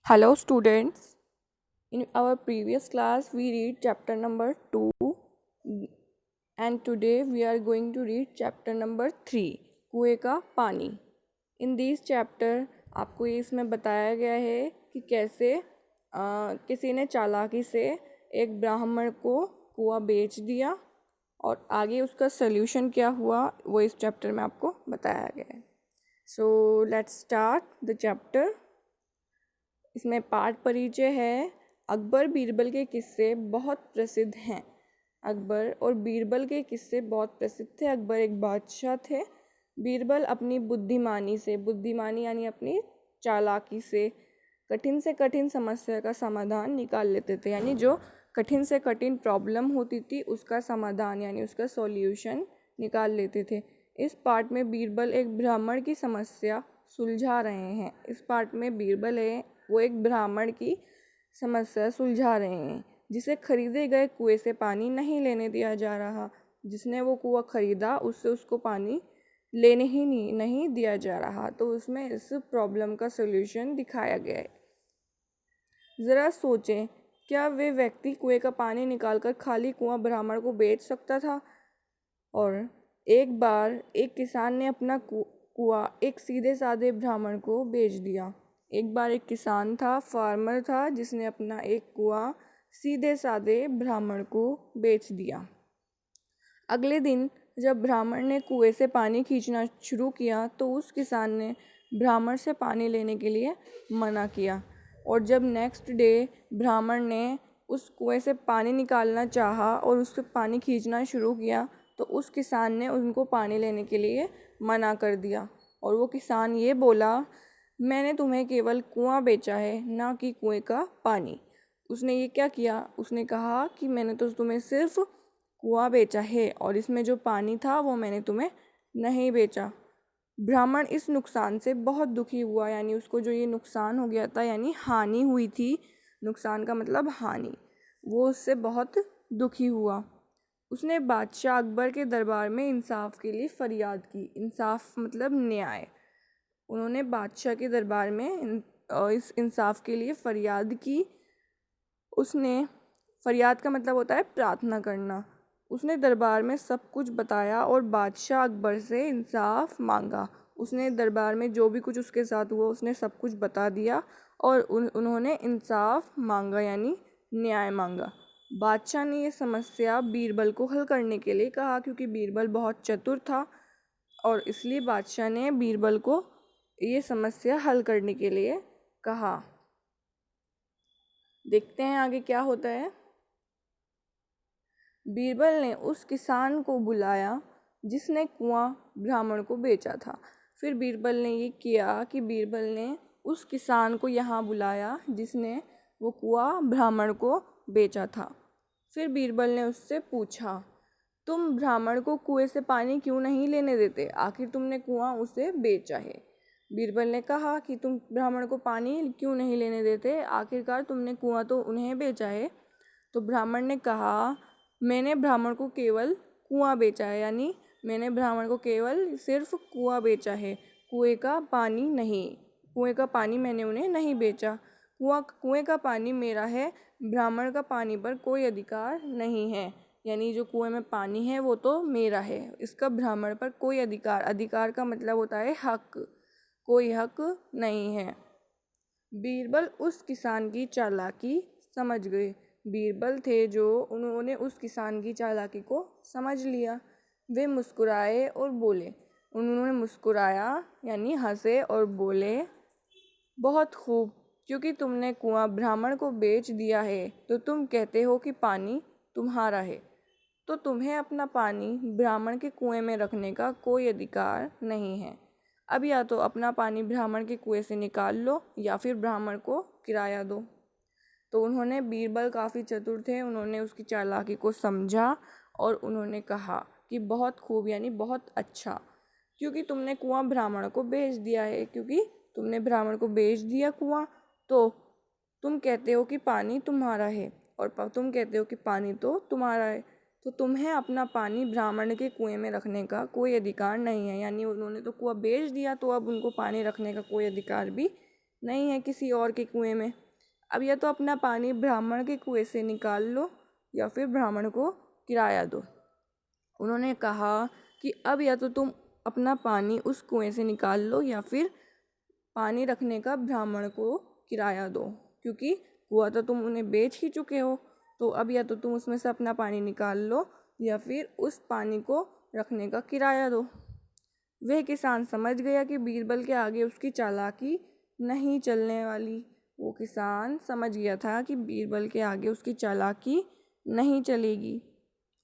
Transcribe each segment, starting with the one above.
Hello, students. In our previous class, we read chapter number 2, and today we are going to read chapter number 3, कुएं का पानी. In this chapter, आपको इसमें बताया गया है कि कैसे किसी ने चालाकी से एक ब्राह्मण को कुआं बेच दिया और आगे उसका सल्यूशन क्या हुआ वो इस चैप्टर में आपको बताया गया है. So let's start the chapter. इसमें पाठ परिचय है. अकबर बीरबल के किस्से बहुत प्रसिद्ध हैं. अकबर और बीरबल के किस्से बहुत प्रसिद्ध थे. अकबर एक बादशाह थे. बीरबल अपनी बुद्धिमानी यानी अपनी चालाकी से कठिन समस्या का समाधान निकाल लेते थे. यानी जो कठिन से कठिन प्रॉब्लम होती थी उसका समाधान यानी उसका सॉल्यूशन निकाल लेते थे. इस पार्ट में बीरबल एक ब्राह्मण की समस्या सुलझा रहे हैं. इस पार्ट में बीरबल है वो एक ब्राह्मण की समस्या सुलझा रहे हैं जिसे खरीदे गए कुएं से पानी नहीं लेने दिया जा रहा. जिसने वो कुआं खरीदा उससे उसको पानी लेने ही नहीं दिया जा रहा. तो उसमें इस प्रॉब्लम का सॉल्यूशन दिखाया गया है. ज़रा सोचें, क्या वे व्यक्ति कुएं का पानी निकालकर खाली कुआं ब्राह्मण को बेच सकता था? और एक बार एक किसान ने अपना कुआं एक सीधे साधे ब्राह्मण को बेच दिया. एक बार एक किसान था, फार्मर था, जिसने अपना एक कुआं सीधे साधे ब्राह्मण को बेच दिया. अगले दिन जब ब्राह्मण ने कुएं से पानी खींचना शुरू किया तो उस किसान ने ब्राह्मण से पानी लेने के लिए मना किया. और जब नेक्स्ट डे ब्राह्मण ने उस कुएं से पानी निकालना चाहा और उससे पानी खींचना शुरू किया तो उस किसान ने उनको पानी लेने के लिए मना कर दिया. और वो किसान ये बोला, मैंने तुम्हें केवल कुआं बेचा है, ना कि कुएं का पानी. उसने ये क्या किया, उसने कहा कि मैंने तो तुम्हें सिर्फ कुआं बेचा है और इसमें जो पानी था वो मैंने तुम्हें नहीं बेचा. ब्राह्मण इस नुकसान से बहुत दुखी हुआ. यानी उसको जो ये नुकसान हो गया था यानी हानि हुई थी, नुकसान का मतलब हानि, वो उससे बहुत दुखी हुआ. उसने बादशाह अकबर के दरबार में इंसाफ के लिए फरियाद की. इंसाफ मतलब न्याय. उन्होंने बादशाह के दरबार में इस इंसाफ के लिए फरियाद की. उसने फरियाद का मतलब होता है प्रार्थना करना. उसने दरबार में सब कुछ बताया और बादशाह अकबर से इंसाफ मांगा. उसने दरबार में जो भी कुछ उसके साथ हुआ उसने सब कुछ बता दिया और उन्होंने इंसाफ मांगा यानी न्याय मांगा. बादशाह ने ये समस्या बीरबल को हल करने के लिए कहा क्योंकि बीरबल बहुत चतुर था और इसलिए बादशाह ने बीरबल को ये समस्या हल करने के लिए कहा. देखते हैं आगे क्या होता है. बीरबल ने उस किसान को बुलाया जिसने कुआं ब्राह्मण को बेचा था. फिर बीरबल ने ये किया कि बीरबल ने उस किसान को यहाँ बुलाया जिसने वो कुआं ब्राह्मण को बेचा था. फिर बीरबल ने उससे पूछा, तुम ब्राह्मण को कुएं से पानी क्यों नहीं लेने देते? आखिर तुमने कुआं उसे बेचा है. बीरबल ने कहा कि तुम ब्राह्मण को पानी क्यों नहीं लेने देते? आखिरकार तुमने कुआं तो उन्हें बेचा है. तो ब्राह्मण ने कहा, मैंने ब्राह्मण को केवल कुआं बेचा है. यानी मैंने ब्राह्मण को केवल सिर्फ कुआं बेचा है, कुएं का पानी नहीं. कुएं का पानी मैंने उन्हें नहीं बेचा. कुएं का पानी मेरा है, ब्राह्मण का पानी पर कोई अधिकार नहीं है. यानी जो कुएं में पानी है वो तो मेरा है, इसका ब्राह्मण पर कोई अधिकार का मतलब होता है हक. कोई हक नहीं है. बीरबल उस किसान की चालाकी समझ गए. बीरबल थे जो उन्होंने उस किसान की चालाकी को समझ लिया. वे मुस्कुराए और बोले. उन्होंने मुस्कुराया यानी हंसे और बोले, बहुत खूब, क्योंकि तुमने कुआं ब्राह्मण को बेच दिया है तो तुम कहते हो कि पानी तुम्हारा है. तो तुम्हें अपना पानी ब्राह्मण के कुएं में रखने का कोई अधिकार नहीं है. अब या तो अपना पानी ब्राह्मण के कुएं से निकाल लो या फिर ब्राह्मण को किराया दो. तो उन्होंने, बीरबल काफ़ी चतुर थे, उन्होंने उसकी चालाकी को समझा और उन्होंने कहा कि बहुत खूब यानी बहुत अच्छा, क्योंकि तुमने कुआं ब्राह्मण को बेच दिया है. क्योंकि तुमने ब्राह्मण को बेच दिया कुआं तो तुम कहते हो कि पानी तुम्हारा है और तुम कहते हो कि पानी तो तुम्हारा है. तो तुम्हें अपना पानी ब्राह्मण के कुएं में रखने का कोई अधिकार नहीं है. यानी उन्होंने तो कुआं बेच दिया तो अब उनको पानी रखने का कोई अधिकार भी नहीं है किसी और के कुएं में। अब या तो अपना पानी ब्राह्मण के कुएं से निकाल लो या फिर ब्राह्मण को किराया दो। उन्होंने कहा कि अब या तो तुम अपना पानी उस कुएं से निकाल लो या फिर पानी रखने का ब्राह्मण को किराया दो, क्योंकि कुआं तो तुम उन्हें बेच ही चुके हो। तो अब या तो तुम उसमें से अपना पानी निकाल लो या फिर उस पानी को रखने का किराया दो। वह किसान समझ गया कि बीरबल के आगे उसकी चालाकी नहीं चलने वाली। वो किसान समझ गया था कि बीरबल के आगे उसकी चालाकी नहीं चलेगी।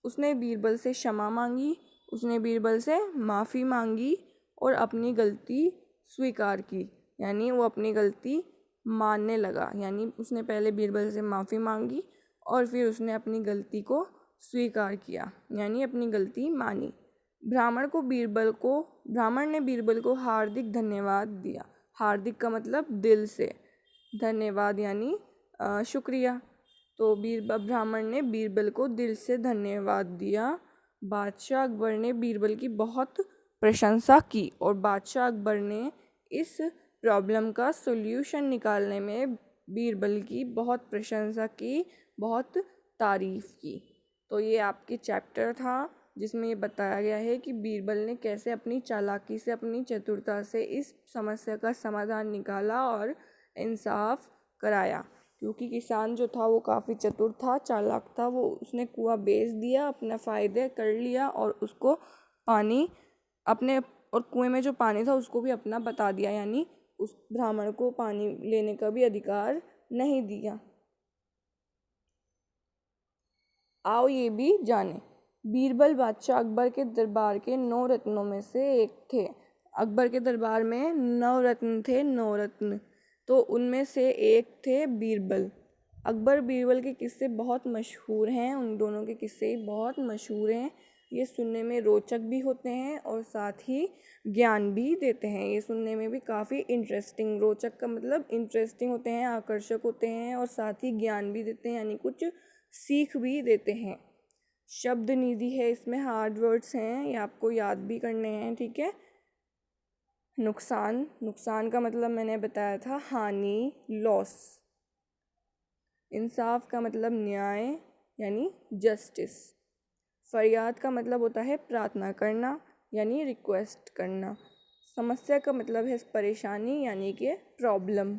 उसने बीरबल से क्षमा मांगी, उसने बीरबल से माफ़ी मांगी और अपनी गलती स्वीकार की। यानी वो अपनी गलती मानने लगा। यानी उसने पहले बीरबल से माफ़ी मांगी और फिर उसने अपनी गलती को स्वीकार किया, यानी अपनी गलती मानी। ब्राह्मण ने बीरबल को हार्दिक धन्यवाद दिया। हार्दिक का मतलब दिल से, धन्यवाद यानी शुक्रिया। तो ब्राह्मण ने बीरबल को दिल से धन्यवाद दिया। बादशाह अकबर ने बीरबल की बहुत प्रशंसा की और बादशाह अकबर ने इस प्रॉब्लम का सॉल्यूशन निकालने में बीरबल की बहुत प्रशंसा की, बहुत तारीफ़ की। तो ये आपके चैप्टर था जिसमें ये बताया गया है कि बीरबल ने कैसे अपनी चालाकी से, अपनी चतुरता से इस समस्या का समाधान निकाला और इंसाफ कराया। क्योंकि किसान जो था वो काफ़ी चतुर था, चालाक था। वो उसने कुआं बेच दिया, अपना फ़ायदे कर लिया और उसको पानी अपने, और कुएं में जो पानी था उसको भी अपना बता दिया। यानी उस ब्राह्मण को पानी लेने का भी अधिकार नहीं दिया। आओ ये भी जाने। बीरबल बादशाह अकबर के दरबार के 9 रत्नों में से एक थे। अकबर के दरबार में 9 रत्न थे, 9 रत्न। तो उनमें से एक थे बीरबल। अकबर बीरबल के किस्से बहुत मशहूर हैं, उन दोनों के किस्से बहुत मशहूर हैं। ये सुनने में रोचक भी होते हैं और साथ ही ज्ञान भी देते हैं। ये सुनने में भी काफ़ी इंटरेस्टिंग, रोचक का मतलब इंटरेस्टिंग होते हैं, आकर्षक होते हैं और साथ ही ज्ञान भी देते हैं, यानी कुछ सीख भी देते हैं। शब्द निधि है, इसमें हार्ड वर्ड्स हैं, ये आपको याद भी करने हैं, ठीक है। नुकसान, नुकसान का मतलब मैंने बताया था हानि, लॉस। इंसाफ का मतलब न्याय यानी जस्टिस। फरियाद का मतलब होता है प्रार्थना करना यानी रिक्वेस्ट करना। समस्या का मतलब है परेशानी यानी कि प्रॉब्लम।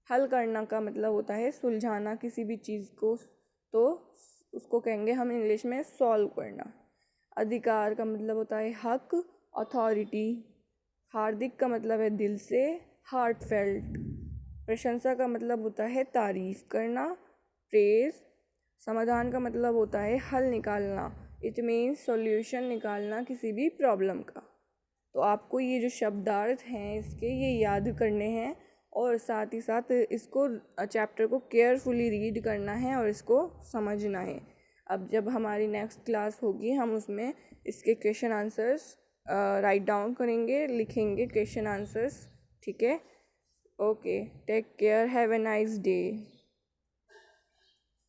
हल करना का मतलब होता है सुलझाना किसी भी चीज़ को, तो उसको कहेंगे हम इंग्लिश में सॉल्व करना। अधिकार का मतलब होता है हक, अथॉरिटी। हार्दिक का मतलब है दिल से, हार्टफेल्ट। प्रशंसा का मतलब होता है तारीफ करना, प्रेज। समाधान का मतलब होता है हल निकालना, इट मीन्स सॉल्यूशन निकालना किसी भी प्रॉब्लम का। तो आपको ये जो शब्दार्थ हैं इसके ये याद करने हैं और साथ ही साथ इसको चैप्टर को केयरफुली रीड करना है और इसको समझना है। अब जब हमारी नेक्स्ट क्लास होगी हम उसमें इसके क्वेश्चन आंसर्स राइट डाउन करेंगे, लिखेंगे क्वेश्चन आंसर्स, ठीक है। Okay, take care, have a nice day.